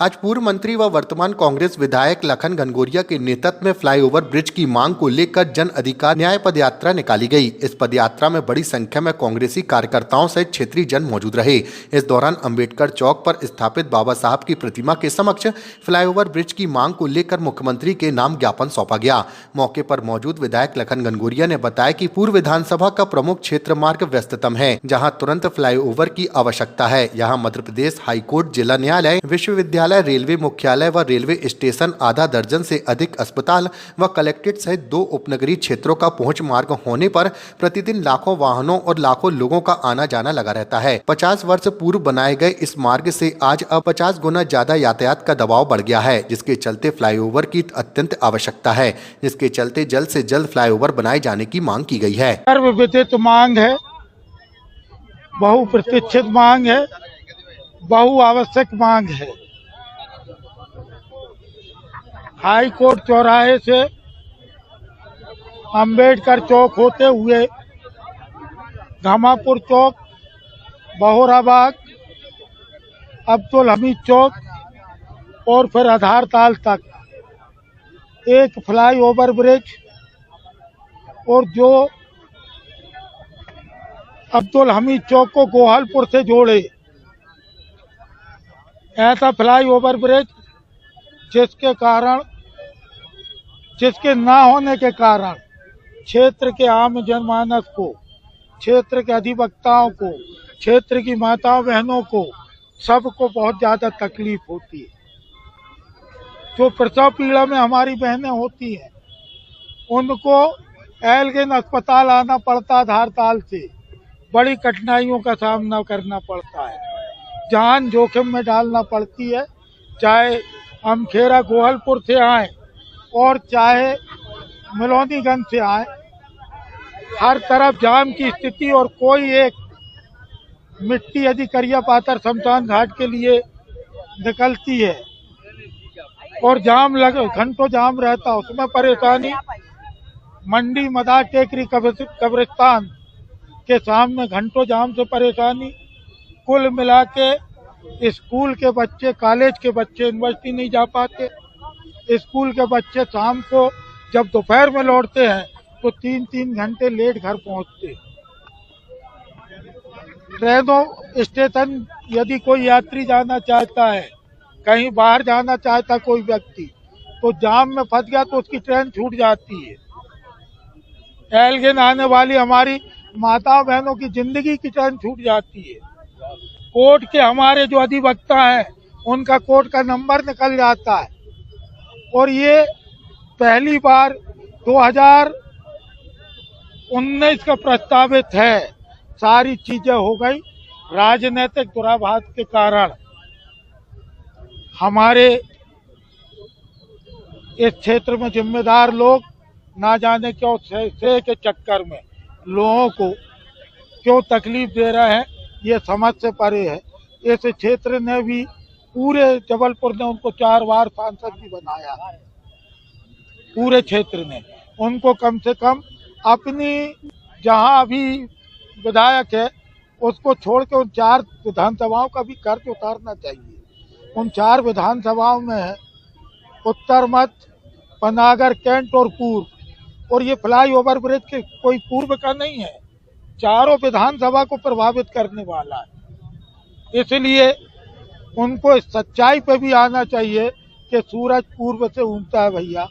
आज पूर्व मंत्री व वर्तमान कांग्रेस विधायक लखन घनघोरिया के नेतृत्व में फ्लाईओवर ब्रिज की मांग को लेकर जन अधिकार न्याय पदयात्रा निकाली गई। इस पदयात्रा में बड़ी संख्या में कांग्रेसी कार्यकर्ताओं सहित क्षेत्रीय जन मौजूद रहे। इस दौरान अंबेडकर चौक पर स्थापित बाबा साहब की प्रतिमा के समक्ष फ्लाईओवर ब्रिज की मांग को लेकर मुख्यमंत्री के नाम ज्ञापन सौंपा गया। मौके पर मौजूद विधायक लखन घनघोरिया ने बताया कि पूर्व विधानसभा का प्रमुख क्षेत्र मार्ग व्यस्ततम है, जहाँ तुरंत फ्लाईओवर की आवश्यकता है। यहाँ मध्य प्रदेश हाईकोर्ट, जिला न्यायालय, विश्वविद्यालय, रेलवे मुख्यालय व रेलवे स्टेशन, आधा दर्जन से अधिक अस्पताल व कलेक्ट्रेट सहित 2 उपनगरीय क्षेत्रों का पहुंच मार्ग होने पर प्रतिदिन लाखों वाहनों और लाखों लोगों का आना जाना लगा रहता है। 50 वर्ष पूर्व बनाए गए इस मार्ग से आज अब 50 गुना ज्यादा यातायात का दबाव बढ़ गया है, जिसके चलते फ्लाईओवर की अत्यंत आवश्यकता है, जिसके चलते जल्द से जल्द फ्लाईओवर बनाए जाने की मांग की गई है। सर्वविदित मांग है, बहुप्रतीक्षित मांग है, बहुआवश्यक मांग है। हाई कोर्ट चौराहे से अंबेडकर चौक होते हुए घामापुर चौक, बहोराबाग, अब्दुल हमीद चौक और फिर आधार ताल तक एक फ्लाईओवर ब्रिज, और जो अब्दुल हमीद चौक को गोहलपुर से जोड़े, ऐसा फ्लाईओवर ब्रिज जिसके ना होने के कारण क्षेत्र के आम जनमानस को, क्षेत्र के अधिवक्ताओं को, क्षेत्र की माताओं बहनों को, सबको बहुत ज्यादा तकलीफ होती है। जो प्रसव पीड़ा में हमारी बहनें होती हैं, उनको एल्गिन अस्पताल आना पड़ता है, धारताल से बड़ी कठिनाइयों का सामना करना पड़ता है, जान जोखिम में डालना पड़ती है। चाहे अमखेरा गोहलपुर से आए और चाहे मिलोनीगंज से आए, हर तरफ जाम की स्थिति, और कोई एक मिट्टी यदि करिया पातर शमशान घाट के लिए निकलती है और जाम लगे, घंटों जाम रहता, उसमें परेशानी। मंडी मदार टेकरी कब्रिस्तान के सामने घंटों जाम से परेशानी। कुल मिला के स्कूल के बच्चे, कॉलेज के बच्चे यूनिवर्सिटी नहीं जा पाते। स्कूल के बच्चे शाम को जब दोपहर में लौटते हैं तो 3-3 घंटे लेट घर पहुंचते। ट्रेनों स्टेशन, यदि कोई यात्री जाना चाहता है, कहीं बाहर जाना चाहता कोई व्यक्ति, तो जाम में फंस गया तो उसकी ट्रेन छूट जाती है। एल्गिन आने वाली हमारी माता बहनों की जिंदगी की ट्रेन छूट जाती है। कोर्ट के हमारे जो अधिवक्ता हैं, उनका कोर्ट का नंबर निकल जाता है। और ये पहली बार 2019 का प्रस्तावित है, सारी चीजें हो गई। राजनीतिक दुराभास के कारण हमारे इस क्षेत्र में जिम्मेदार लोग ना जाने क्यों से के चक्कर में लोगों को क्यों तकलीफ दे रहे हैं, ये समझ से परे है। इस क्षेत्र ने भी, पूरे जबलपुर ने उनको 4 बार सांसद भी बनाया। पूरे क्षेत्र ने उनको कम से कम अपनी जहां अभी विधायक है उसको छोड़ के उन 4 विधानसभाओं का भी कर्ज उतारना चाहिए। उन 4 विधानसभाओं में है उत्तर मध्य, पनागर, कैंट और पूर्व। और ये फ्लाईओवर ब्रिज के कोई पूर्व का नहीं है, चारों विधानसभा को प्रभावित करने वाला है। इसलिए उनको इस सच्चाई पे भी आना चाहिए कि सूरज पूर्व से उगता है भैया,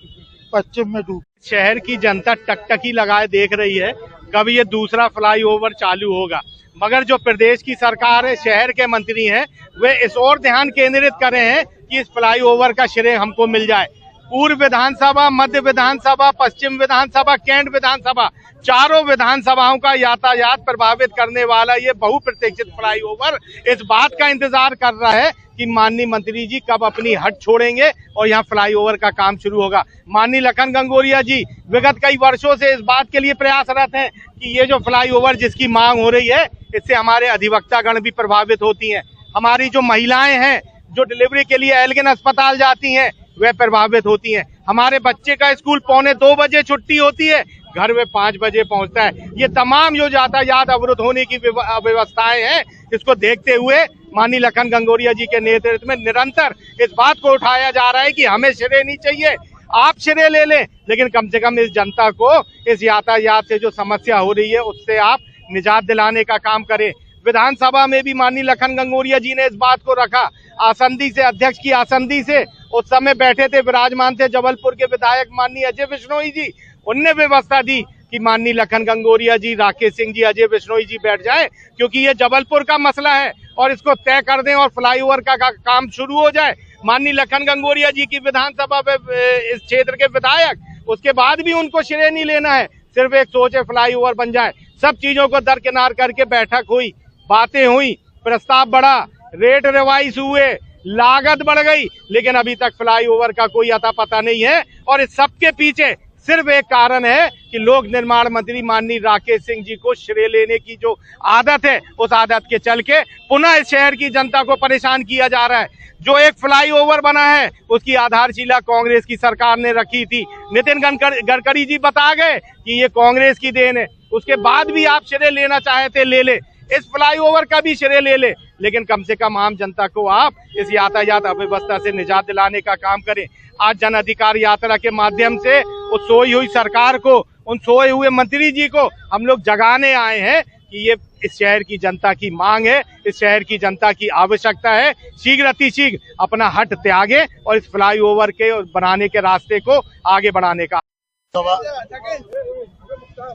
पश्चिम में डूब। शहर की जनता टकटकी लगाए देख रही है कब ये दूसरा फ्लाईओवर चालू होगा, मगर जो प्रदेश की सरकार है, शहर के मंत्री हैं, वे इस ओर ध्यान केंद्रित कर रहे हैं कि इस फ्लाईओवर का श्रेय हमको मिल जाए। पूर्व विधानसभा, मध्य विधानसभा, पश्चिम विधानसभा, कैंट विधानसभा, चारों विधानसभाओं का यातायात प्रभावित करने वाला ये बहुप्रतीक्षित फ्लाईओवर इस बात का इंतजार कर रहा है कि माननीय मंत्री जी कब अपनी हट छोड़ेंगे और यहाँ फ्लाईओवर का काम शुरू होगा। माननीय लखन घनघोरिया जी विगत कई वर्षों से इस बात के लिए प्रयासरत हैं कि ये जो फ्लाईओवर जिसकी मांग हो रही है, इससे हमारे अधिवक्तागण भी प्रभावित होती हैं, हमारी जो महिलाएं हैं जो डिलीवरी के लिए एल्गिन अस्पताल जाती हैं वे प्रभावित होती हैं, हमारे बच्चे का स्कूल 1:45 बजे छुट्टी होती है, घर में 5 बजे पहुंचता है। ये तमाम जो यातायात अवरुद्ध होने की व्यवस्थाएं हैं, इसको देखते हुए माननीय लखन घनघोरिया जी के नेतृत्व में निरंतर इस बात को उठाया जा रहा है कि हमें श्रेय नहीं चाहिए, आप श्रेय ले लें, लेकिन कम से कम इस जनता को इस यातायात से जो समस्या हो रही है उससे आप निजात दिलाने का काम करें। विधानसभा में भी माननीय लखन घनघोरिया जी ने इस बात को रखा, आसंदी से, अध्यक्ष की आसंदी से उस समय बैठे थे, विराजमान थे जबलपुर के विधायक माननीय अजय बिश्नोई जी, उनने व्यवस्था दी कि माननीय लखन घनघोरिया जी, राकेश सिंह जी, अजय बिश्नोई जी बैठ जाएं, क्योंकि ये जबलपुर का मसला है और इसको तय कर दें और फ्लाईओवर का काम शुरू हो जाए। माननीय लखन घनघोरिया जी की विधानसभा में इस क्षेत्र के विधायक, उसके बाद भी उनको श्रेय नहीं लेना है, सिर्फ एक सोच है फ्लाईओवर बन जाए। सब चीजों को दरकिनार करके बैठक हुई, बातें हुई, प्रस्ताव बढ़ा, रेट रिवाइज हुए, लागत बढ़ गई, लेकिन अभी तक फ्लाईओवर का कोई अता पता नहीं है। और इस सबके पीछे सिर्फ एक कारण है कि लोक निर्माण मंत्री माननीय राकेश सिंह जी को श्रेय लेने की जो आदत है, उस आदत के चल के पुनः इस शहर की जनता को परेशान किया जा रहा है। जो एक फ्लाईओवर बना है उसकी आधारशिला कांग्रेस की सरकार ने रखी थी। नितिन गडकरी जी बता गए कि ये कांग्रेस की देन है, उसके बाद भी आप श्रेय लेना चाहे थे ले ले, इस फ्लाईओवर का भी श्रेय ले ले, लेकिन कम से कम आम जनता को आप इस यातायात अव्यवस्था से निजात दिलाने का काम करें। आज जन अधिकार यात्रा के माध्यम से उस सोई हुई सरकार को, उन सोए हुए मंत्री जी को हम लोग जगाने आए हैं कि ये इस शहर की जनता की मांग है, इस शहर की जनता की आवश्यकता है, शीघ्र अतिशीघ्र अपना हट त्यागे और इस फ्लाईओवर के बनाने के रास्ते को आगे बढ़ाने का।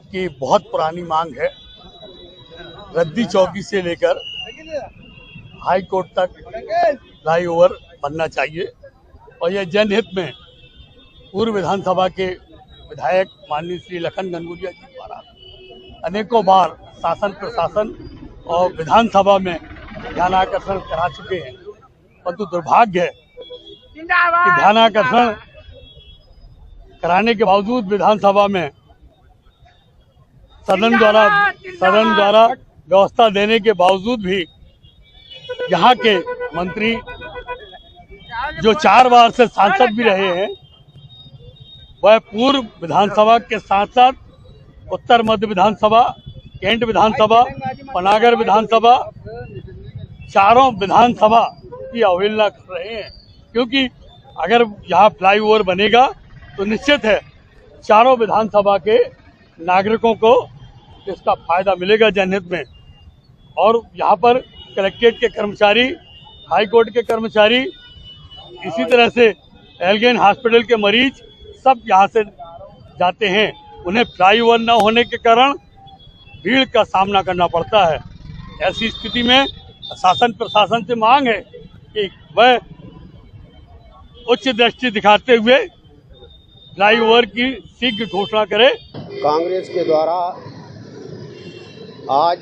की बहुत पुरानी मांग है, रद्दी चौकी से लेकर हाई कोर्ट तक फ्लाईओवर बनना चाहिए और यह जनहित में पूर्व विधानसभा के विधायक माननीय श्री लखन घनघोरिया जी द्वारा अनेकों बार शासन प्रशासन और विधानसभा में ध्यान आकर्षण करा चुके हैं, परंतु दुर्भाग्य है कि ध्यान आकर्षण कराने के बावजूद विधानसभा में सदन द्वारा व्यवस्था देने के बावजूद भी यहाँ के मंत्री जो 4 बार से सांसद भी रहे हैं, वह पूर्व विधानसभा के साथ साथ उत्तर मध्य विधानसभा, कैंट विधानसभा, पनागर विधानसभा, चारों विधानसभा की अवहेलना कर रहे हैं। क्योंकि अगर यहाँ फ्लाईओवर बनेगा तो निश्चित है चारों विधानसभा के नागरिकों को इसका फायदा मिलेगा जनहित में। और यहाँ पर कलेक्ट्रेट के कर्मचारी, हाई कोर्ट के कर्मचारी, इसी तरह से एल्गिन हॉस्पिटल के मरीज सब यहाँ से जाते हैं, उन्हें फ्लाईओवर न होने के कारण भीड़ का सामना करना पड़ता है। ऐसी स्थिति में शासन प्रशासन से मांग है कि वह उच्च दृष्टि दिखाते हुए फ्लाईओवर की शीघ्र घोषणा करे। कांग्रेस के द्वारा आज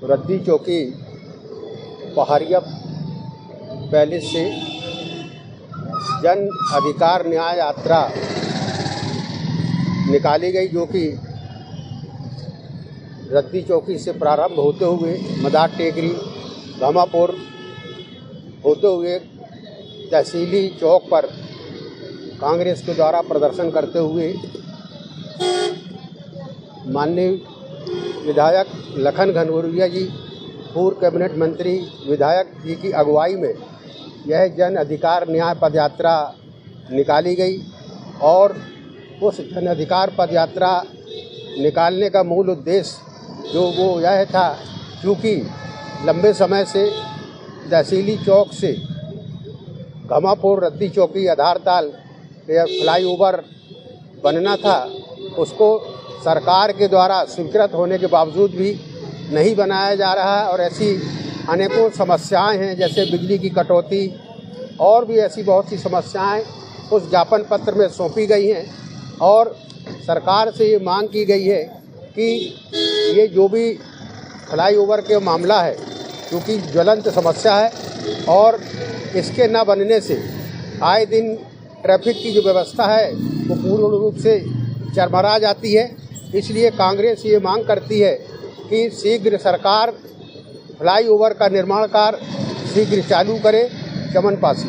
रद्दी चौकी पहाड़िया पैलेस से जन अधिकार न्याय यात्रा निकाली गई, जो कि रद्दी चौकी से प्रारंभ होते हुए मदार टेकरी, घमापुर होते हुए तहसीली चौक पर कांग्रेस के द्वारा प्रदर्शन करते हुए माननीय विधायक लखन घनघोरिया जी, पूर्व कैबिनेट मंत्री विधायक जी की अगुवाई में यह जन अधिकार न्याय पदयात्रा निकाली गई। और उस जन अधिकार पदयात्रा निकालने का मूल उद्देश्य जो वो यह था, क्योंकि लंबे समय से तहसीली चौक से घमापुर रद्दी चौकी आधारताल फ्लाईओवर बनना था, उसको सरकार के द्वारा स्वीकृत होने के बावजूद भी नहीं बनाया जा रहा है। और ऐसी अनेकों समस्याएं हैं, जैसे बिजली की कटौती और भी ऐसी बहुत सी समस्याएं उस ज्ञापन पत्र में सौंपी गई हैं। और सरकार से ये मांग की गई है कि ये जो भी फ्लाईओवर के मामला है, क्योंकि ज्वलंत समस्या है और इसके न बनने से आए दिन ट्रैफिक की जो व्यवस्था है वो पूर्ण रूप से चरमरा जाती है। इसलिए कांग्रेस ये मांग करती है कि शीघ्र सरकार फ्लाईओवर का निर्माण कार्य शीघ्र चालू करे। चमन पासी।